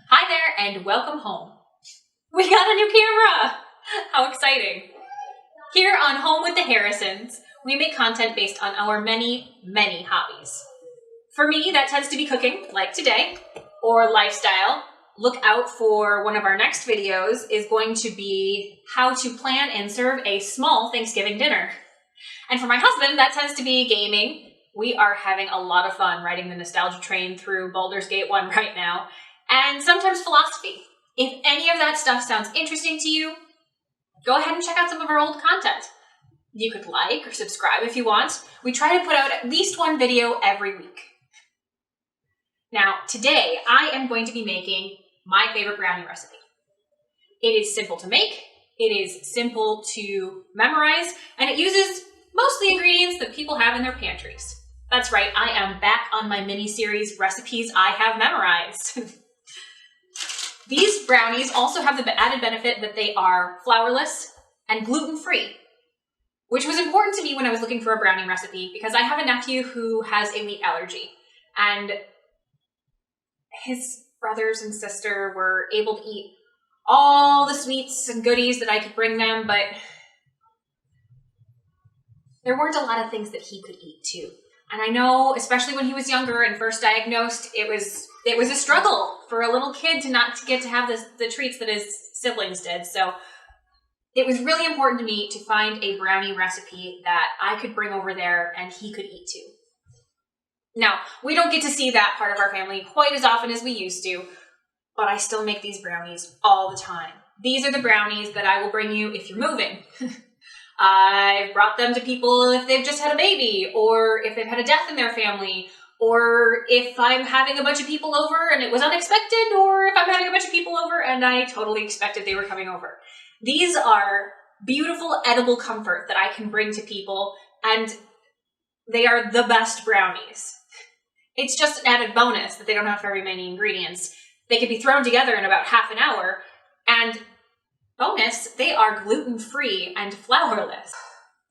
Hi there and welcome home. We got a new camera! How exciting! Here on Home with the Harrisons, we make content based on our many hobbies. For me, that tends to be cooking, like today, or lifestyle. Look out for one of our next videos is going to be how to plan and serve a small Thanksgiving dinner. And for my husband, that tends to be gaming. We are having a lot of fun riding the nostalgia train through Baldur's Gate 1 right now, and sometimes philosophy. If any of that stuff sounds interesting to you, go ahead and check out some of our old content. You could like or subscribe if you want. We try to put out at least one video every week. Now, today I am going to be making my favorite brownie recipe. It is simple to make, it is simple to memorize, and it uses most of the ingredients that people have in their pantries. That's right, I am back on my mini-series Recipes I Have Memorized. These brownies also have the added benefit that they are flourless and gluten-free, which was important to me when I was looking for a brownie recipe because I have a nephew who has a wheat allergy, and his brothers and sister were able to eat all the sweets and goodies that I could bring them, but there weren't a lot of things that he could eat too. And I know, especially when he was younger and first diagnosed, it was a struggle for a little kid to not get to have the treats that his siblings did. So it was really important to me to find a brownie recipe that I could bring over there and he could eat too. Now, we don't get to see that part of our family quite as often as we used to, but I still make these brownies all the time. These are the brownies that I will bring you if you're moving. I've brought them to people if they've just had a baby, or if they've had a death in their family, or if I'm having a bunch of people over and it was unexpected, or if I'm having a bunch of people over and I totally expected they were coming over. These are beautiful, edible comfort that I can bring to people, and they are the best brownies. It's just an added bonus that they don't have very many ingredients. They could be thrown together in about half an hour, and bonus, they are gluten-free and flourless.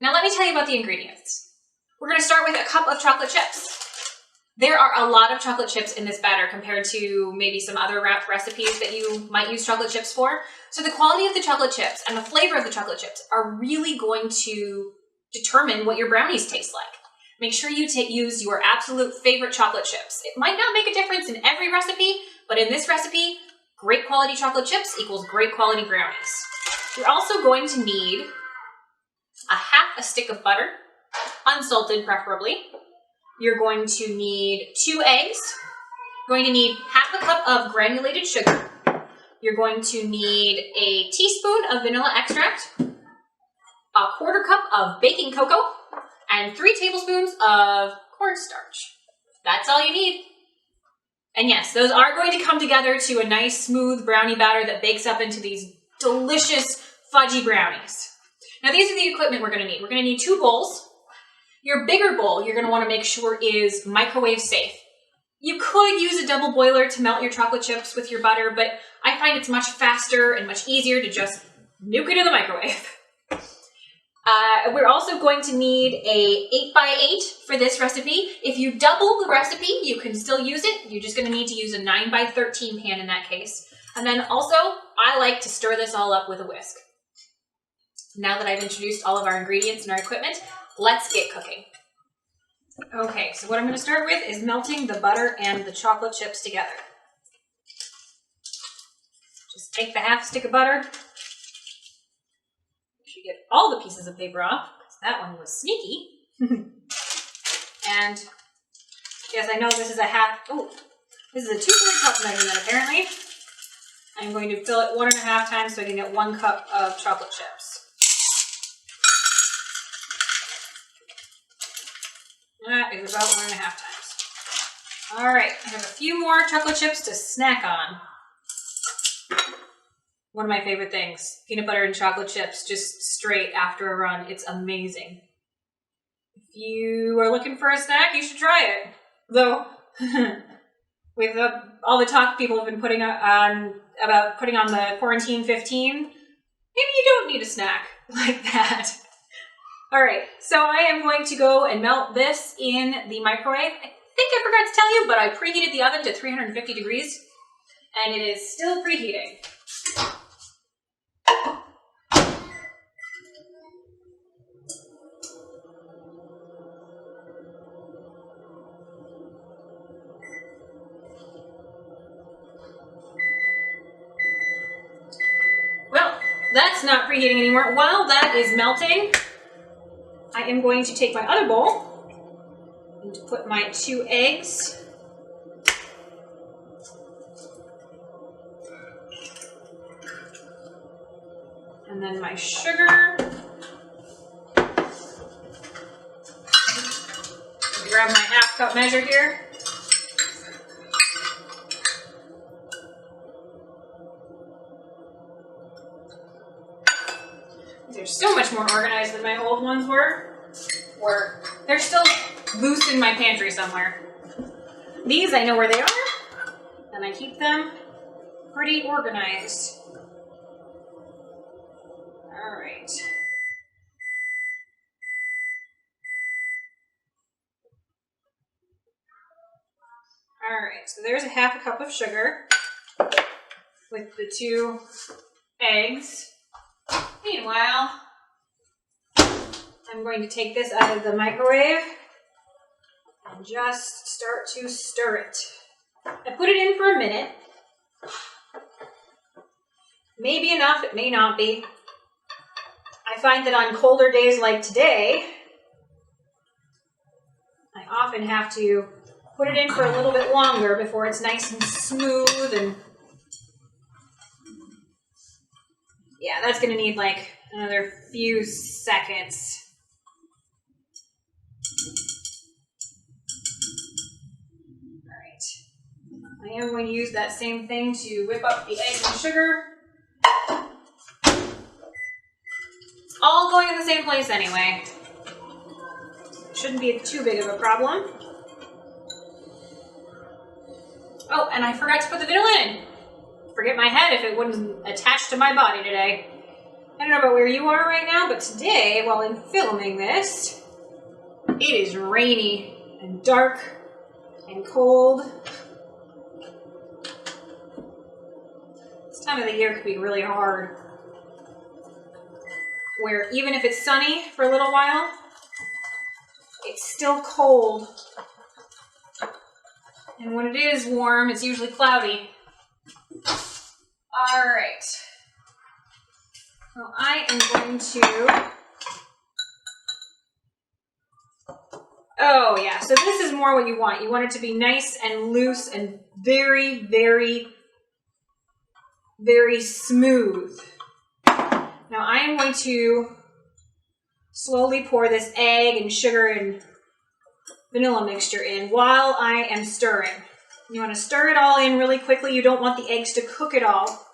Now let me tell you about the ingredients. We're going to start with a cup of chocolate chips. There are a lot of chocolate chips in this batter compared to maybe some other wrap recipes that you might use chocolate chips for. So the quality of the chocolate chips and the flavor of the chocolate chips are really going to determine what your brownies taste like. Make sure you use your absolute favorite chocolate chips. It might not make a difference in every recipe, but in this recipe, great quality chocolate chips equals great quality brownies. You're also going to need half a stick of butter, unsalted preferably. You're going to need 2 eggs. You're going to need half a cup of granulated sugar. You're going to need a teaspoon of vanilla extract, a 1/4 cup of baking cocoa, and 3 tablespoons of cornstarch. That's all you need. And yes, those are going to come together to a nice smooth brownie batter that bakes up into these delicious fudgy brownies. Now these are the equipment we're going to need. We're going to need 2 bowls. Your bigger bowl you're going to want to make sure is microwave safe. You could use a double boiler to melt your chocolate chips with your butter, but I find it's much faster and much easier to just nuke it in the microwave. We're also going to need a 8x8 for this recipe. If you double the recipe, you can still use it. You're just going to need to use a 9x13 pan in that case. And then also, I like to stir this all up with a whisk. Now that I've introduced all of our ingredients and our equipment, let's get cooking. Okay, so what I'm going to start with is melting the butter and the chocolate chips together. Just take the half stick of butter. Get all the pieces of paper off, because that one was sneaky. And yes, I know this is a 2/3 cup measurement apparently. I'm going to fill it 1.5 times so I can get 1 cup of chocolate chips. That is about 1.5 times. All right, I have a few more chocolate chips to snack on. One of my favorite things, peanut butter and chocolate chips, just straight after a run. It's amazing. If you are looking for a snack, you should try it. Though, with all the talk people have been putting on about putting on the quarantine 15, maybe you don't need a snack like that. All right, so I am going to go and melt this in the microwave. I think I forgot to tell you, but I preheated the oven to 350 degrees. and it is still preheating. Well, that's not preheating anymore. While that is melting, I am going to take my other bowl and to put my 2 eggs. And then my sugar. Grab my half-cup measure here. These are so much more organized than my old ones were. They're still loose in my pantry somewhere. These, I know where they are, and I keep them pretty organized. All right. All right, so there's a half a cup of sugar with the 2 eggs. Meanwhile, I'm going to take this out of the microwave and just start to stir it. I put it in for a minute. Maybe enough, it may not be. I find that on colder days like today, I often have to put it in for a little bit longer before it's nice and smooth. And yeah, that's going to need like another few seconds. All right. I am going to use that same thing to whip up the eggs and sugar. All going in the same place anyway. Shouldn't be too big of a problem. Oh, and I forgot to put the vanilla in. Forget my head if it wouldn't attach to my body today. I don't know about where you are right now, but today, while I'm filming this, it is rainy and dark and cold. This time of the year can be really hard. Where even if it's sunny for a little while, it's still cold. And when it is warm, it's usually cloudy. All right. Well, I am going to... Oh, yeah. So this is more what you want. You want it to be nice and loose and very, very, very smooth. Now I am going to slowly pour this egg and sugar and vanilla mixture in while I am stirring. You want to stir it all in really quickly. You don't want the eggs to cook it all.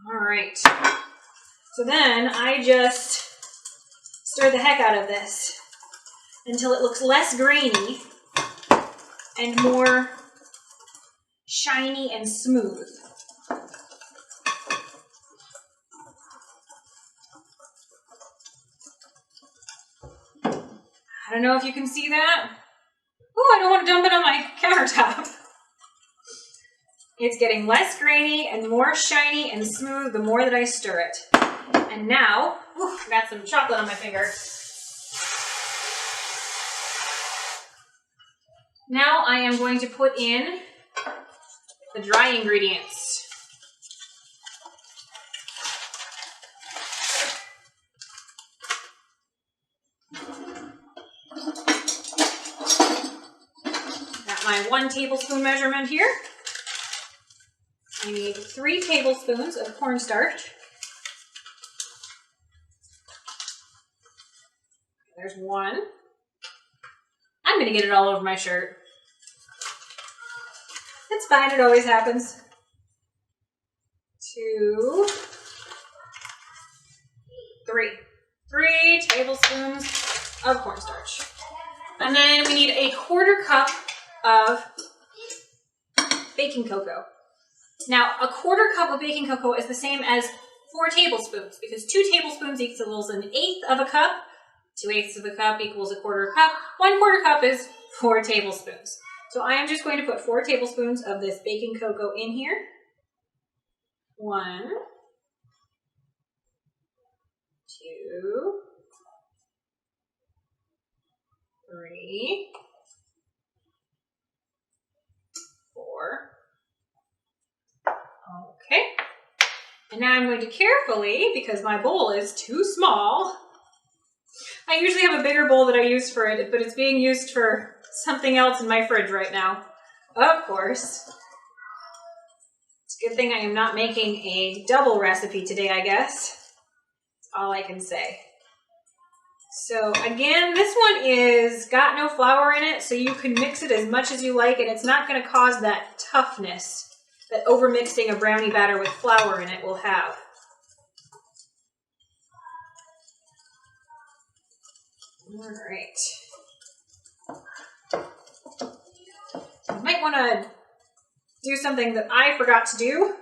All right. So then I just stir the heck out of this until it looks less grainy and more shiny and smooth. I don't know if you can see that. Oh, I don't want to dump it on my countertop. It's getting less grainy and more shiny and smooth the more that I stir it. And now, I got some chocolate on my finger. Now I am going to put in the dry ingredients. Got my 1 tablespoon measurement here. I need 3 tablespoons of cornstarch. There's 1. I'm going to get it all over my shirt. It's fine, it always happens. 2, 3. 3 tablespoons of cornstarch. And then we need a 1/4 cup of baking cocoa. Now, a 1/4 cup of baking cocoa is the same as 4 tablespoons because 2 tablespoons equals 1/8 of a cup. 2/8 of a cup equals 1/4 cup. 1/4 cup is 4 tablespoons. So I am just going to put 4 tablespoons of this baking cocoa in here. 1, 2, 3, 4. Okay. And now I'm going to carefully, because my bowl is too small, I usually have a bigger bowl that I use for it, but it's being used for something else in my fridge right now. Of course. It's a good thing I am not making a double recipe today, I guess. That's all I can say. So again, this one is got no flour in it, so you can mix it as much as you like, and it's not going to cause that toughness that overmixing a brownie batter with flour in it will have. All right. You might want to do something that I forgot to do,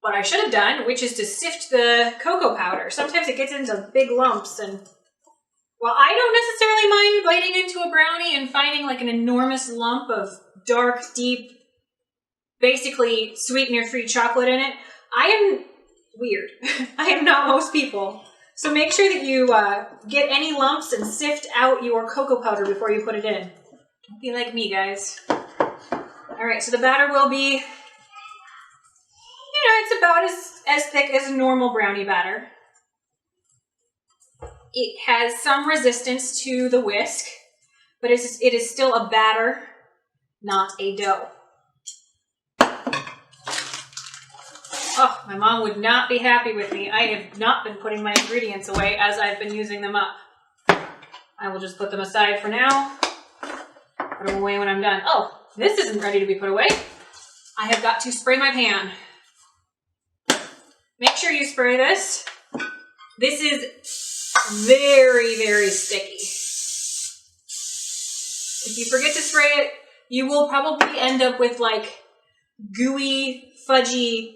what I should have done, which is to sift the cocoa powder. Sometimes it gets into big lumps, and while I don't necessarily mind biting into a brownie and finding like an enormous lump of dark, deep, basically sweetener-free chocolate in it, I am weird. I am not most people. So make sure that you get any lumps and sift out your cocoa powder before you put it in. Don't be like me, guys. All right, so the batter will be, you know, it's about as thick as a normal brownie batter. It has some resistance to the whisk, but it is still a batter, not a dough. Oh, my mom would not be happy with me. I have not been putting my ingredients away as I've been using them up. I will just put them aside for now. Put them away when I'm done. Oh, this isn't ready to be put away. I have got to spray my pan. Make sure you spray this. This is very, very sticky. If you forget to spray it, you will probably end up with like gooey, fudgy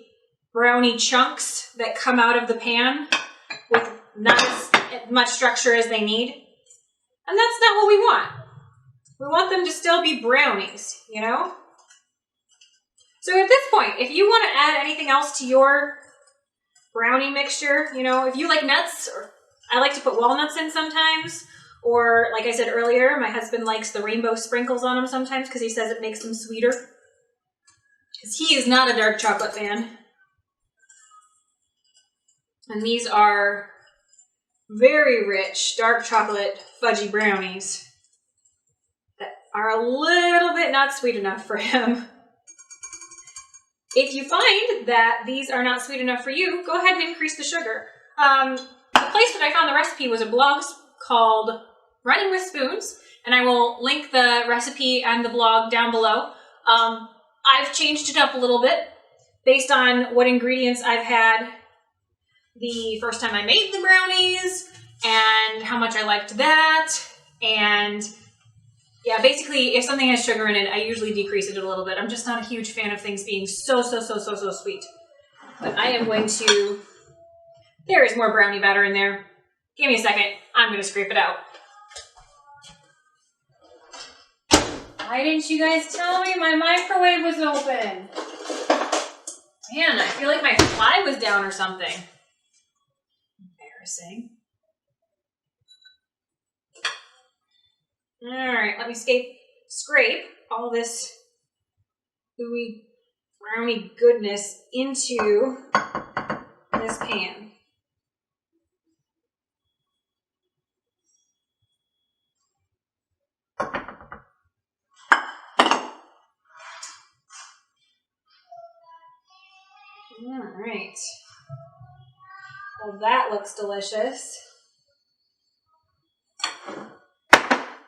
brownie chunks that come out of the pan with not as much structure as they need. And that's not what we want. We want them to still be brownies, you know? So at this point, if you want to add anything else to your brownie mixture, you know, if you like nuts, or I like to put walnuts in sometimes, or like I said earlier, my husband likes the rainbow sprinkles on them sometimes because he says it makes them sweeter. Because he is not a dark chocolate fan. And these are very rich dark chocolate fudgy brownies that are a little bit not sweet enough for him. If you find that these are not sweet enough for you, go ahead and increase the sugar. The place that I found the recipe was a blog called Running with Spoons, and I will link the recipe and the blog down below. I've changed it up a little bit based on what ingredients I've had the first time I made the brownies and how much I liked that. And yeah, basically if something has sugar in it, I usually decrease it a little bit. I'm just not a huge fan of things being so sweet. But I am going to, there is more brownie batter in there. Give me a second, I'm going to scrape it out. Why didn't you guys tell me my microwave was open? Man, I feel like my fly was down or something. Embarrassing. All right, let me scrape all this gooey brownie goodness into this pan. All right. Well, that looks delicious.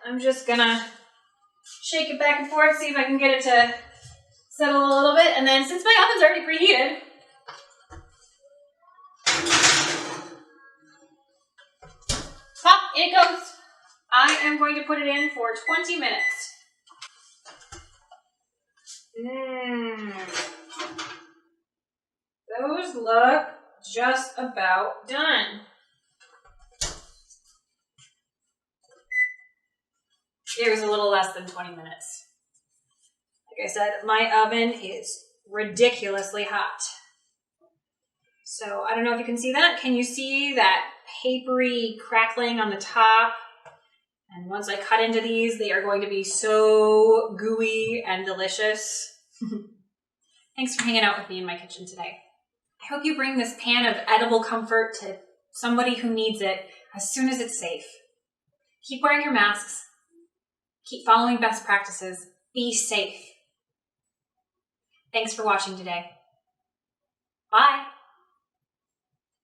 I'm just gonna shake it back and forth, see if I can get it to settle a little bit. And then since my oven's already preheated, pop, in it goes. I am going to put it in for 20 minutes. Those look just about done. It was a little less than 20 minutes. Like I said, my oven is ridiculously hot. So I don't know if you can see that. Can you see that papery crackling on the top? And once I cut into these, they are going to be so gooey and delicious. Thanks for hanging out with me in my kitchen today. I hope you bring this pan of edible comfort to somebody who needs it as soon as it's safe. Keep wearing your masks. Keep following best practices. Be safe. Thanks for watching today. Bye.